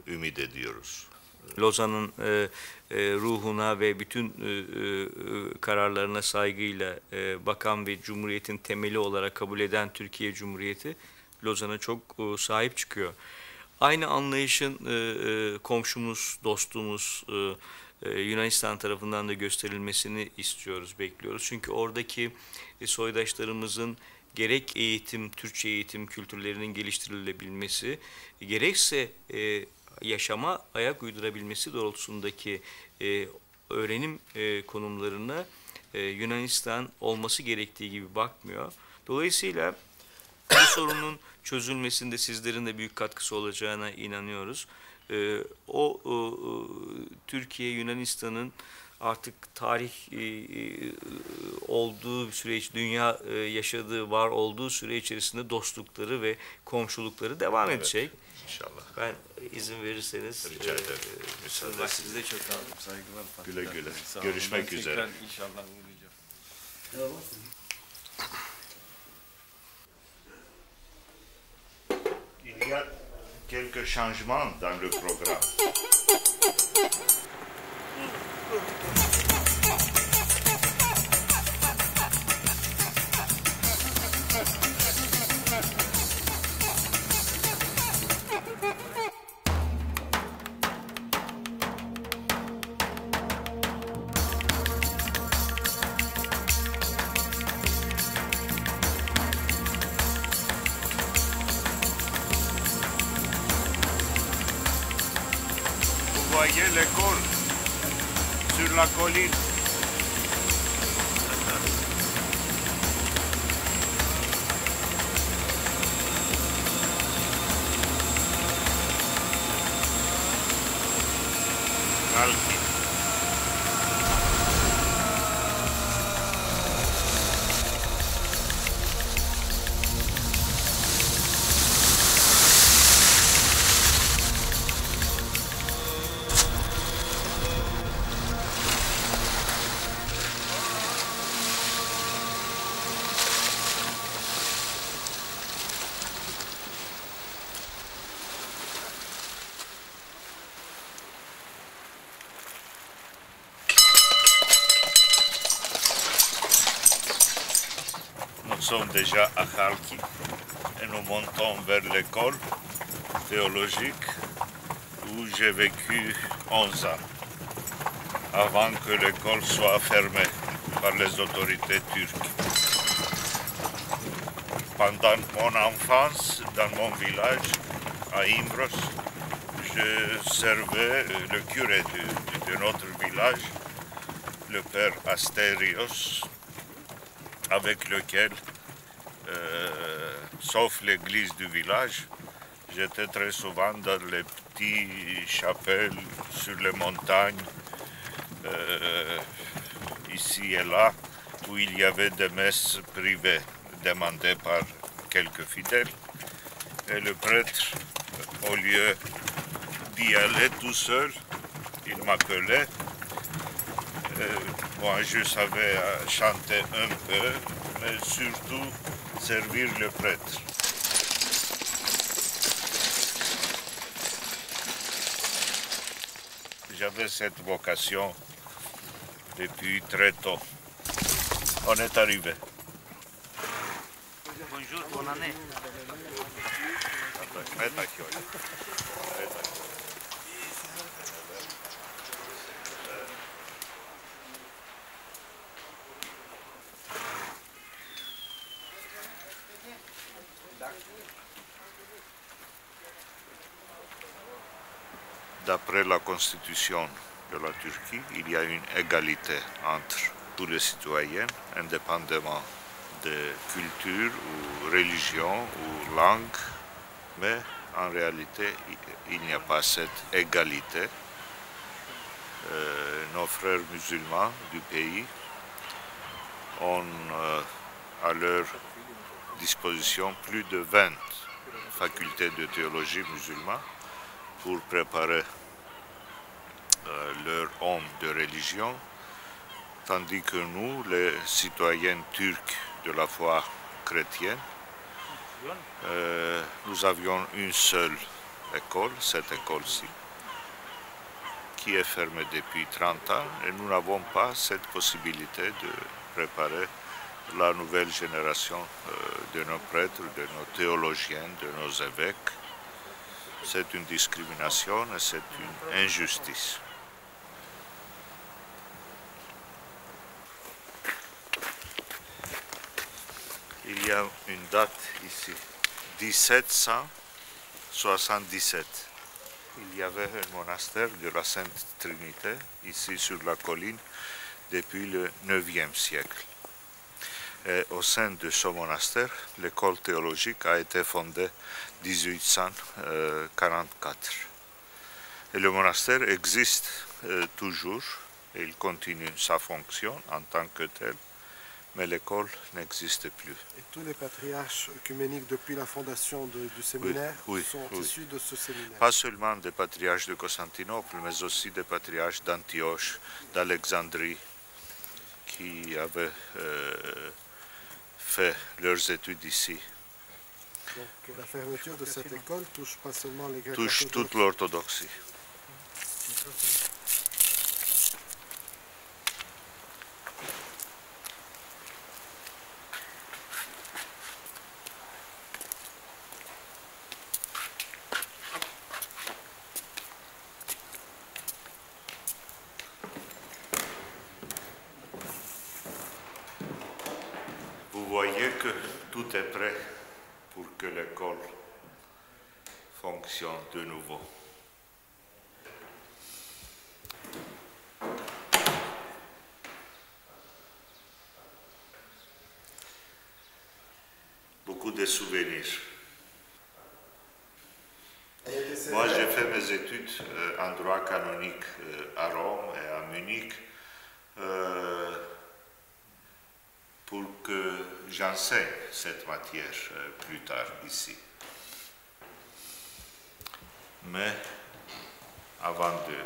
ümit ediyoruz. Lozan'ın ruhuna ve bütün kararlarına saygıyla bakan ve Cumhuriyet'in temeli olarak kabul eden Türkiye Cumhuriyeti Lozan'a çok sahip çıkıyor. Aynı anlayışın komşumuz, dostumuz Yunanistan tarafından da gösterilmesini istiyoruz, bekliyoruz. Çünkü oradaki soydaşlarımızın gerek eğitim, Türkçe eğitim kültürlerinin geliştirilebilmesi, gerekse yaşama ayak uydurabilmesi doğrultusundaki öğrenim konumlarına Yunanistan olması gerektiği gibi bakmıyor. Dolayısıyla bu sorunun çözülmesinde sizlerin de büyük katkısı olacağına inanıyoruz. Türkiye, Yunanistan'ın artık tarih olduğu süreç, dünya yaşadığı, var olduğu süre içerisinde dostlukları ve komşulukları devam edecek. İnşallah. Ben izin verirseniz rica ederim. Size çok saygılar. Güle güle. Görüşmek üzere. İnşallah uğrayacağım. Il y a quelques changements dans le programme. Vous voyez l'école sur la colline. Calki. sommes déjà à Kharkiv et nous montons vers l'école théologique où j'ai vécu 11 ans, avant que l'école soit fermée par les autorités turques. Pendant mon enfance, dans mon village, à Imbros, je servais le curé de notre village, le père Astérios, avec lequel, sauf l'église du village, j'étais très souvent dans les petites chapelles sur les montagnes, ici et là, où il y avait des messes privées demandées par quelques fidèles. Et le prêtre, au lieu d'y aller tout seul, il m'appelait. Moi, je savais chanter un peu, mais surtout servir le prêtre. J'avais cette vocation depuis très tôt. On est arrivé. Bonjour, bonne année. D'après la constitution de la Turquie, il y a une égalité entre tous les citoyens, indépendamment de culture ou religion ou langue, mais en réalité, il n'y a pas cette égalité. Nos frères musulmans du pays ont à leur disposition plus de 20 facultés de théologie musulmane pour préparer leur homme de religion, tandis que nous, les citoyens turcs de la foi chrétienne, nous avions une seule école, cette école-ci, qui est fermée depuis 30 ans, et nous n'avons pas cette possibilité de préparer la nouvelle génération de nos prêtres, de nos théologiens, de nos évêques. C'est une discrimination et c'est une injustice. Il y a une date ici, 1777. Il y avait un monastère de la Sainte Trinité, ici sur la colline, depuis le 9e siècle. Et au sein de ce monastère, l'école théologique a été fondée en 1844. Et le monastère existe toujours, et il continue sa fonction en tant que tel, mais l'école n'existe plus. Et tous les patriarches œcuméniques depuis la fondation du séminaire sont issus de ce séminaire? Pas seulement des patriarches de Constantinople, mais aussi des patriarches d'Antioche, d'Alexandrie, qui avaient fait leurs études ici. Donc la fermeture de cette école touche pas seulement les Grecs, touche toute l'orthodoxie. Vous voyez que tout est prêt pour que l'école fonctionne de nouveau. Beaucoup de souvenirs. Moi, j'ai fait mes études en droit canonique à Rome et à Munich pour que j'enseigne cette matière plus tard ici. Mais avant de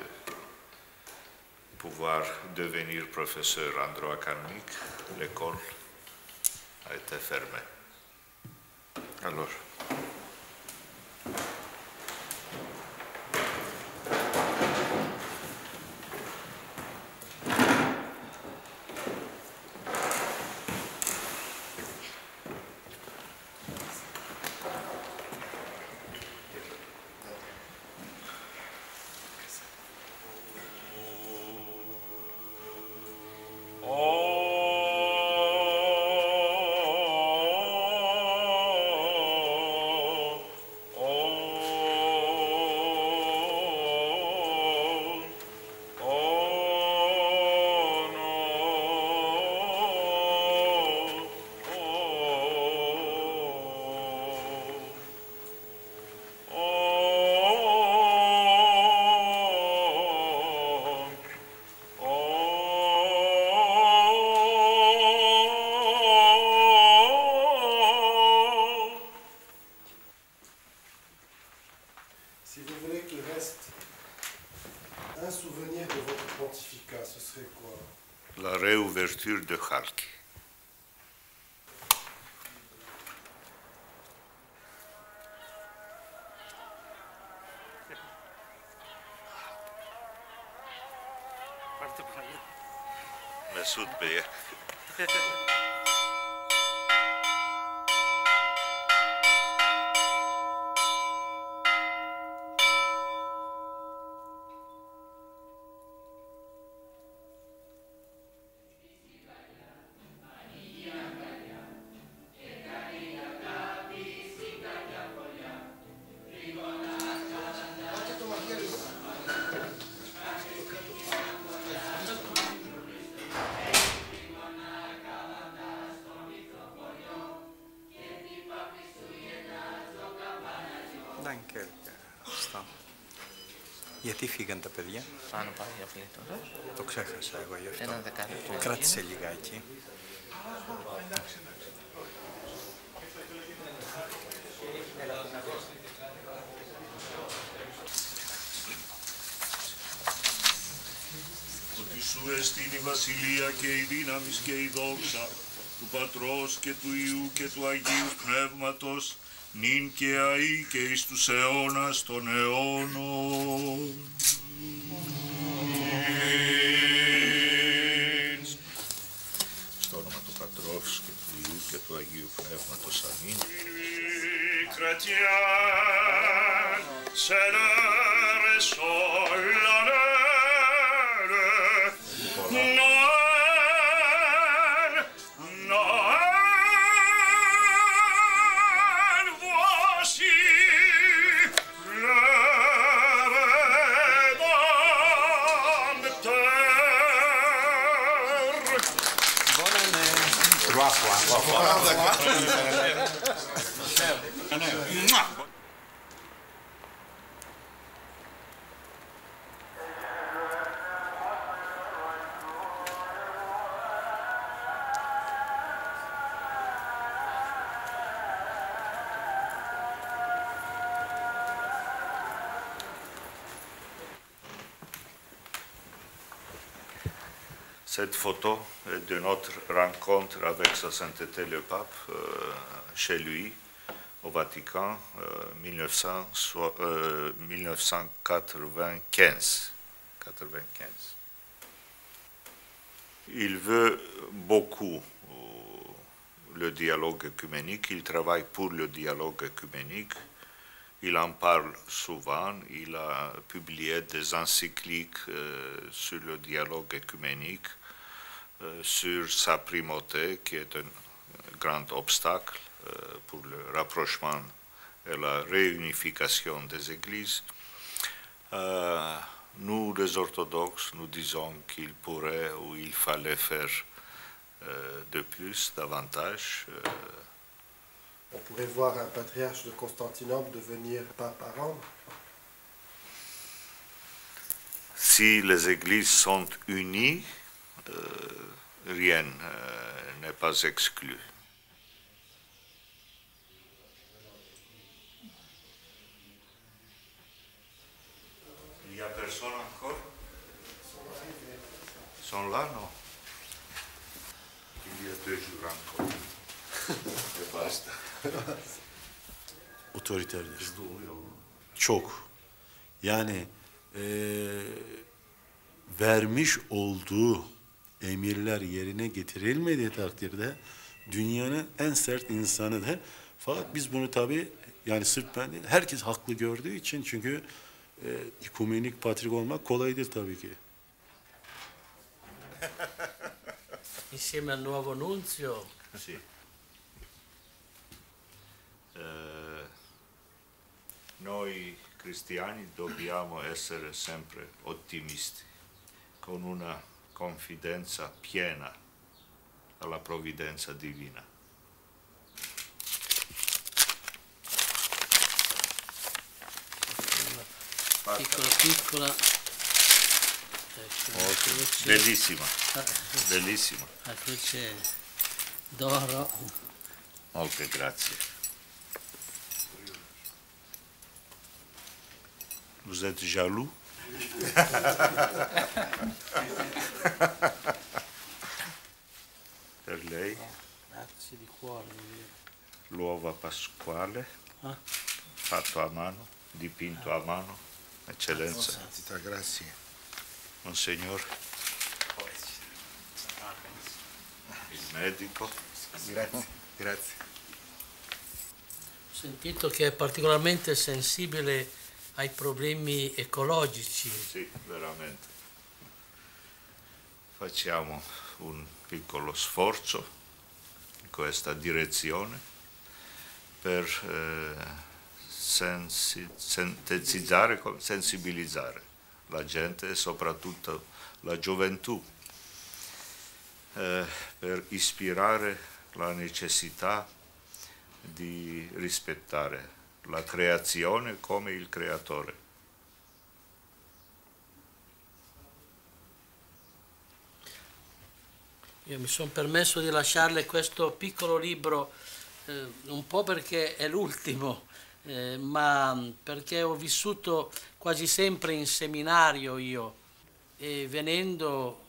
pouvoir devenir professeur en droit canonique, l'école a été fermée. Alors, réouverture de Khalki. Mesut Bey'e. Γιατί φύγαν τα παιδιά? Πάνω πάει αυτή τώρα. Το ξέχασα εγώ γι' αυτό. Ένα δεκάλεπτο. Κράτησε λιγάκι. Ότι σου εστίν η βασιλεία και η δύναμις και η δόξα του Πατρός και του Υιού και του Αγίου Πνεύματος, νυν και αεί και εις τους αιώνας των αιώνων. Στο όνομα του Πατρός και του Υιού και του Αγίου Πνεύματος, αμήν. Chrétien, c'est l'heure solennelle. Noël, Noël, voici le Rédempteur. Bonne année. 3 fois. Cette photo est de notre rencontre avec Sa Sainteté le Pape chez lui, au Vatican, 1995. Il veut beaucoup le dialogue œcuménique, il travaille pour le dialogue œcuménique, il en parle souvent, il a publié des encycliques sur le dialogue œcuménique, sur sa primauté, qui est un grand obstacle pour le rapprochement et la réunification des églises. Nous, les orthodoxes, nous disons qu'il pourrait ou il fallait faire de plus, davantage. On pourrait voir un patriarche de Constantinople devenir pape à Rome. Si les églises sont unies, rien n'est pas exclu. Il n'y a personne encore? Ils sont là, non? Il y a 2 jours encore. Et basta. Otoriterdir. Çok. Yani vermiş olduğu emirler yerine getirilmediği takdirde dünyanın en sert insanıdır. Fakat biz bunu tabii yani sırf ben değil, herkes haklı gördüğü için çünkü ikumenik patrik olmak kolaydır tabii ki. Insieme al nuovo nunzio. Sì. Noi cristiani dobbiamo essere sempre ottimisti, con una confidenza piena alla provvidenza divina. Piccola piccola. Molto. Bellissima, bellissima. La croce d'oro. Molte grazie. Vous êtes jaloux? lei. Grazie di cuore. L'uova pasquale, fatto a mano, dipinto a mano. Eccellenza. Santità, grazie. Monsignor. Il medico. Grazie, grazie. Ho sentito che è particolarmente sensibile ai problemi ecologici. Sì, veramente. Facciamo un piccolo sforzo in questa direzione per sensibilizzare la gente e soprattutto la gioventù, per ispirare la necessità di rispettare la creazione come il creatore. Io mi sono permesso di lasciarle questo piccolo libro, un po' perché è l'ultimo, ma perché ho vissuto quasi sempre in seminario io, e venendo,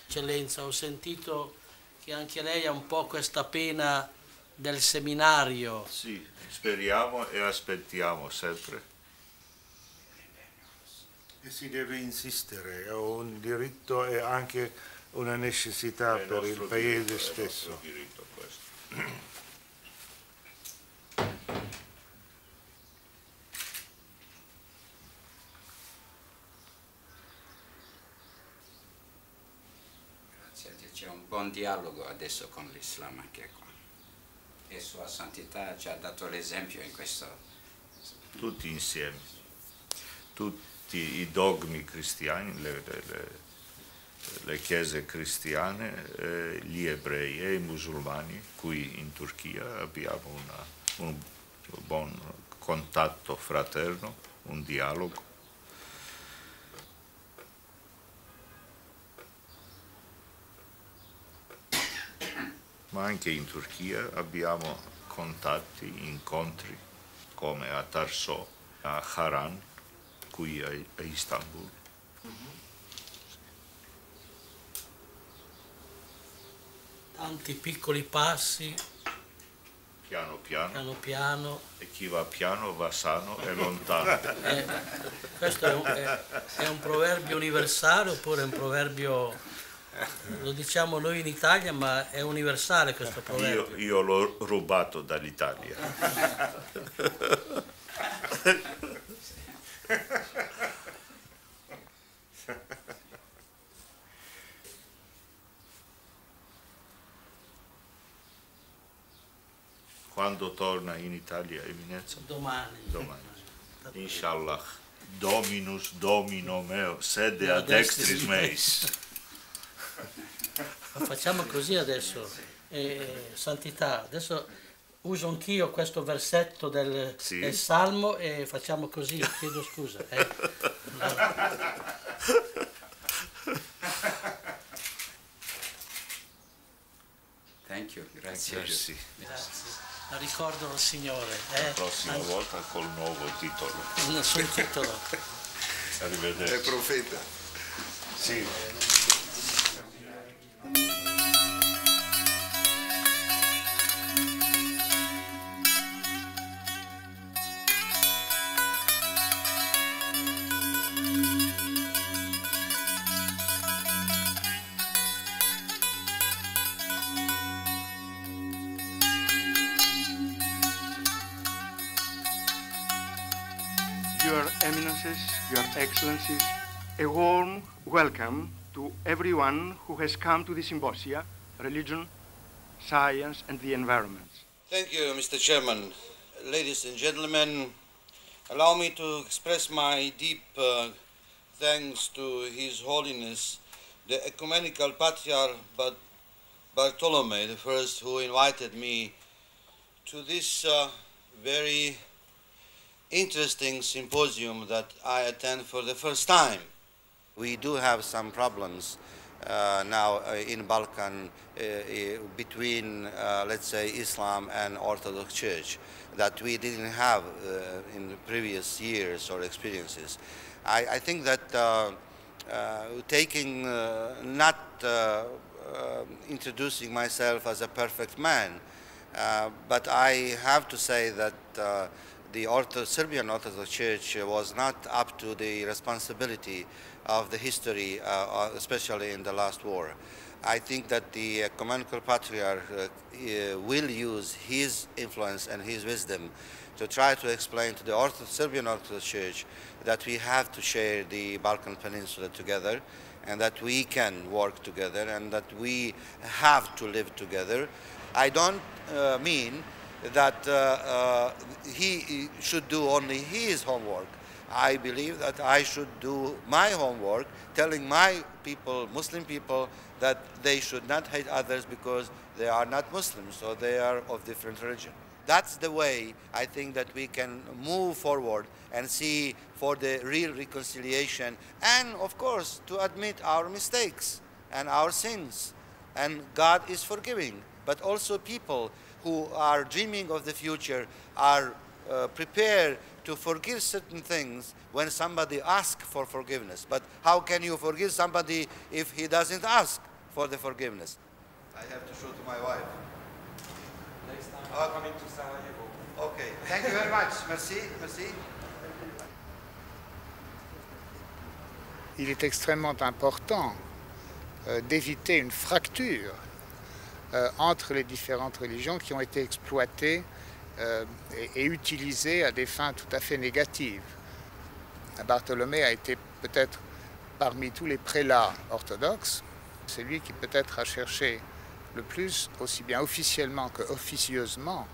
eccellenza, ho sentito che anche lei ha un po' questa pena del seminario. Sì, speriamo e aspettiamo sempre. E si deve insistere, è un diritto e anche una necessità per il paese stesso. Diritto questo. Grazie a Dio, c'è un buon dialogo adesso con l'Islam anche qua. E Sua Santità ci ha dato l'esempio in questo. Tutti insieme, tutti i dogmi cristiani, le chiese cristiane, gli ebrei e i musulmani. Qui in Turchia abbiamo un buon contatto fraterno, un dialogo. Ma anche in Turchia abbiamo contatti, incontri, come a Tarso, a Haran, qui a Istanbul. Tanti piccoli passi, Piano piano. piano. E chi va piano va sano e lontano. Questo è un proverbio universale oppure è un proverbio, lo diciamo noi in Italia, ma è universale questo proverbio? Io l'ho rubato dall'Italia. Quando torna in Italia, Eminenza? Domani. Inshallah. Dominus Domino meo, sede ad extris meis. Facciamo così adesso, Santità, adesso uso anch'io questo versetto del Salmo e facciamo così, chiedo scusa. Thank you, grazie. Merci. Grazie. La ricordo al Signore. La prossima volta col nuovo titolo. Sul titolo. Arrivederci. È profeta. Sì. Your Eminences, Your Excellencies, a warm welcome to everyone who has come to the Symposia, Religion, Science and the Environment. Thank you, Mr. Chairman. Ladies and gentlemen, allow me to express my deep thanks to His Holiness, the Ecumenical Patriarch Bartolome I, who invited me to this very interesting symposium that I attend for the first time. We do have some problems now in Balkan between, let's say, Islam and Orthodox Church that we didn't have in the previous years or experiences. I think that taking not introducing myself as a perfect man, but I have to say that the Serbian Orthodox Church was not up to the responsibility of the history, especially in the last war. I think that the Ecumenical Patriarch will use his influence and his wisdom to try to explain to the Serbian Orthodox Church that we have to share the Balkan Peninsula together, and that we can work together, and that we have to live together. I don't mean that he should do only his homework. I believe that I should do my homework, telling my people, Muslim people, that they should not hate others because they are not Muslims or they are of different religion. That's the way I think that we can move forward and see for the real reconciliation, and of course to admit our mistakes and our sins. And God is forgiving, but also people who are dreaming of the future are prepared to forgive certain things when somebody asks for forgiveness. But how can you forgive somebody if he doesn't ask for the forgiveness? I have to show to my wife. Next time I'm coming to Sarajevo. Okay, thank you very much. Merci, merci. Il est extrêmement important d'éviter une fracture entre les différentes religions qui ont été exploitées et utilisées à des fins tout à fait négatives. Bartholomé a été peut-être parmi tous les prélats orthodoxes, celui qui peut-être a cherché le plus, aussi bien officiellement que officieusement,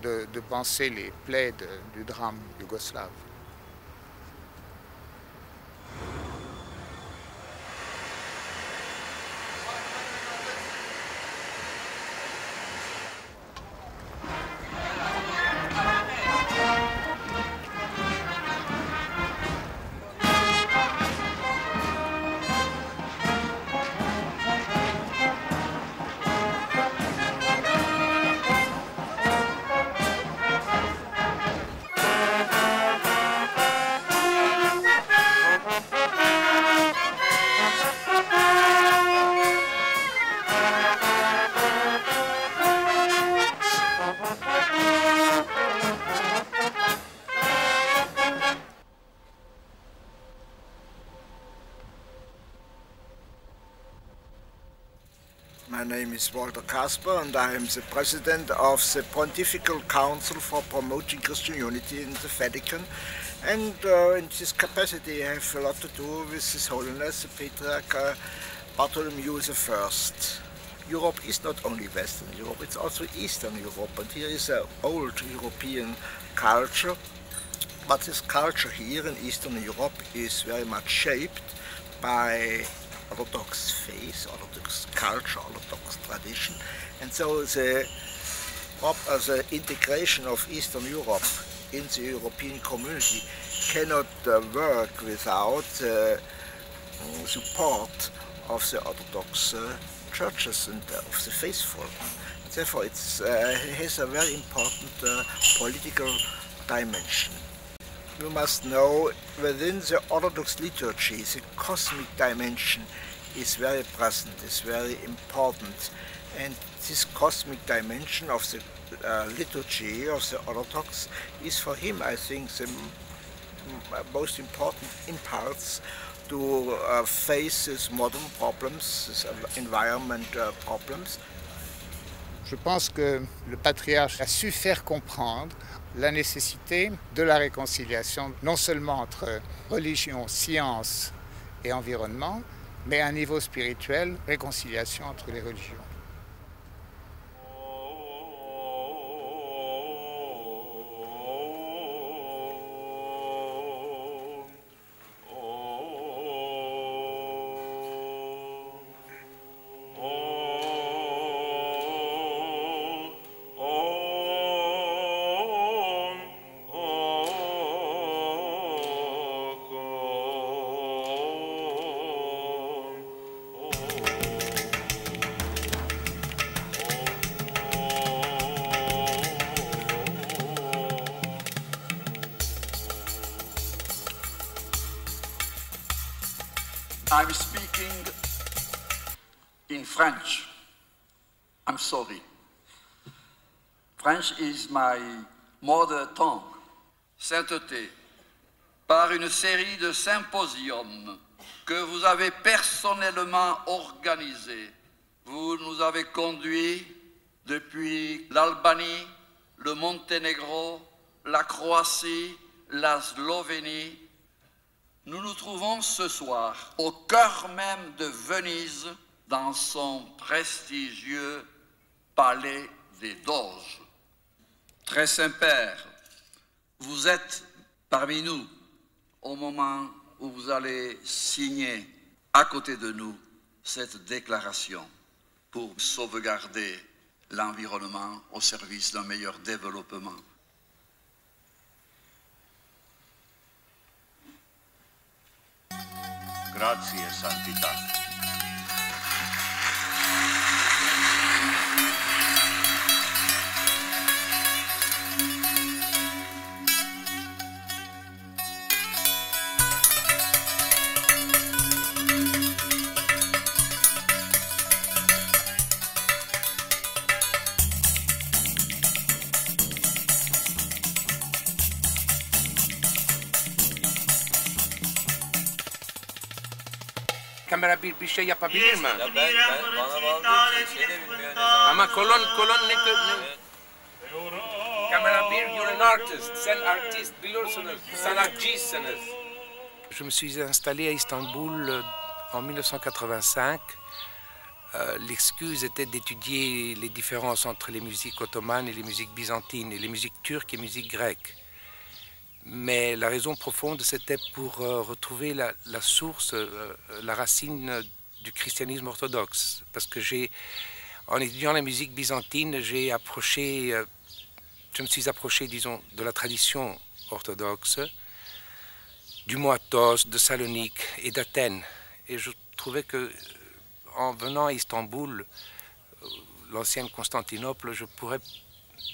de penser les plaies du drame yougoslave. My name is Walter Kasper, and I am the president of the Pontifical Council for Promoting Christian Unity in the Vatican. And in this capacity, I have a lot to do with His Holiness, the Patriarch Bartholomew I. Europe is not only Western Europe, it's also Eastern Europe, and here is an old European culture. But this culture here in Eastern Europe is very much shaped by Orthodox faith, Orthodox culture, Orthodox tradition, and so the integration of Eastern Europe in the European community cannot work without support of the Orthodox churches and of the faithful. Therefore, it has a very important political dimension. We must know within the Orthodox liturgy, the cosmic dimension is very present, is very important. And this cosmic dimension of the liturgy of the Orthodox is for him, I think, the most important impulse to face these modern problems, these environment problems. Je pense que le patriarche a su faire comprendre la nécessité de la réconciliation, non seulement entre religion, science et environnement, mais à un niveau spirituel, réconciliation entre les religions. I'm speaking in French. I'm sorry. French is my mother tongue. Sainteté, par une série de symposiums que vous avez personnellement organisés, vous nous avez conduits depuis l'Albanie, le Monténégro, la Croatie, la Slovénie. Nous nous trouvons ce soir au cœur même de Venise, dans son prestigieux palais des Doges. Très Saint-Père, vous êtes parmi nous au moment où vous allez signer à côté de nous cette déclaration pour sauvegarder l'environnement au service d'un meilleur développement. Grazie, Santità. Kamera bir şey yapabilir mi? Ya bana bağlı şey de bilmiyor ne zaman. Ama kolon ne? Kamera bir, you're an artist. Sen artist biliyorsunuz, sanatçısınız. Je me suis installé à Istanbul en 1985. L'excuse était d'étudier les différences entre les musiques ottomanes et les musiques byzantines, et les musiques turques et musiques grecques. Mais la raison profonde, c'était pour retrouver la source, la racine du christianisme orthodoxe. Parce que en étudiant la musique byzantine, je me suis approché, disons, de la tradition orthodoxe, du mot Athos, de Salonique et d'Athènes. Et je trouvais que, en venant à Istanbul, l'ancienne Constantinople, je pourrais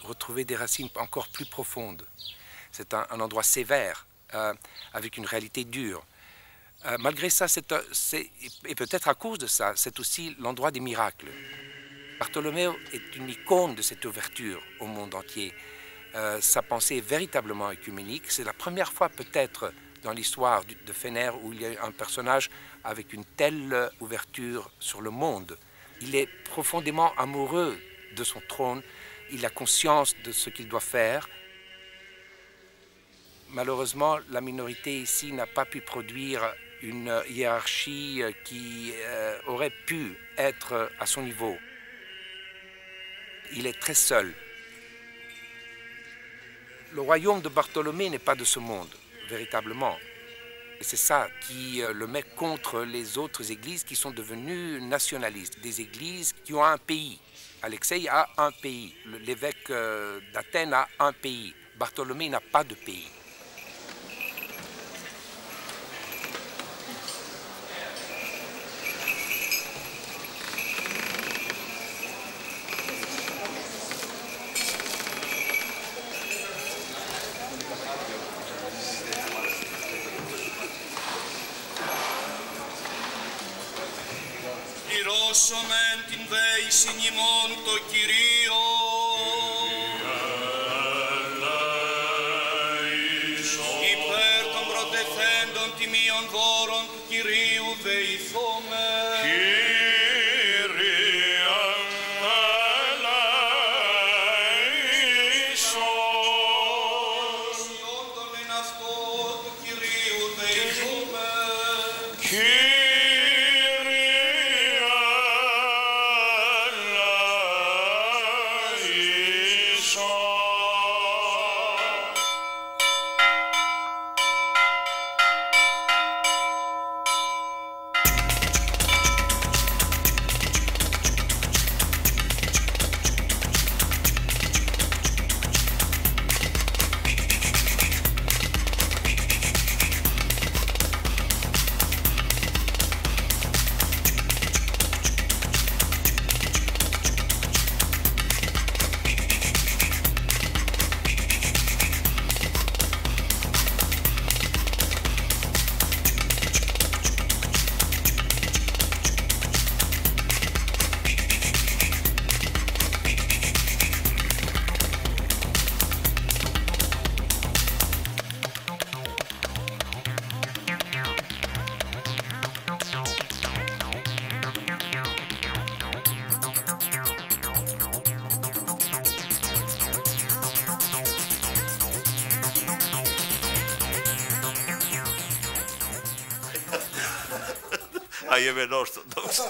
retrouver des racines encore plus profondes. C'est un endroit sévère, avec une réalité dure. Malgré ça, et peut-être à cause de ça, c'est aussi l'endroit des miracles. Bartholoméo est une icône de cette ouverture au monde entier. Sa pensée est véritablement œcuménique. C'est la première fois peut-être dans l'histoire de Fener où il y a un personnage avec une telle ouverture sur le monde. Il est profondément amoureux de son trône, il a conscience de ce qu'il doit faire. Malheureusement, la minorité ici n'a pas pu produire une hiérarchie qui aurait pu être à son niveau. Il est très seul. Le royaume de Bartholomé n'est pas de ce monde, véritablement. Et c'est ça qui le met contre les autres églises qui sont devenues nationalistes, des églises qui ont un pays. Alexei a un pays, l'évêque d'Athènes a un pays, Bartholomé n'a pas de pays. Πληρώσομεν την δέησιν ημών το Κυρίο. Υπέρ των προτεθέντων τιμίων δώρων του Κυρίου δεηθόμεν. I am an Orthodox.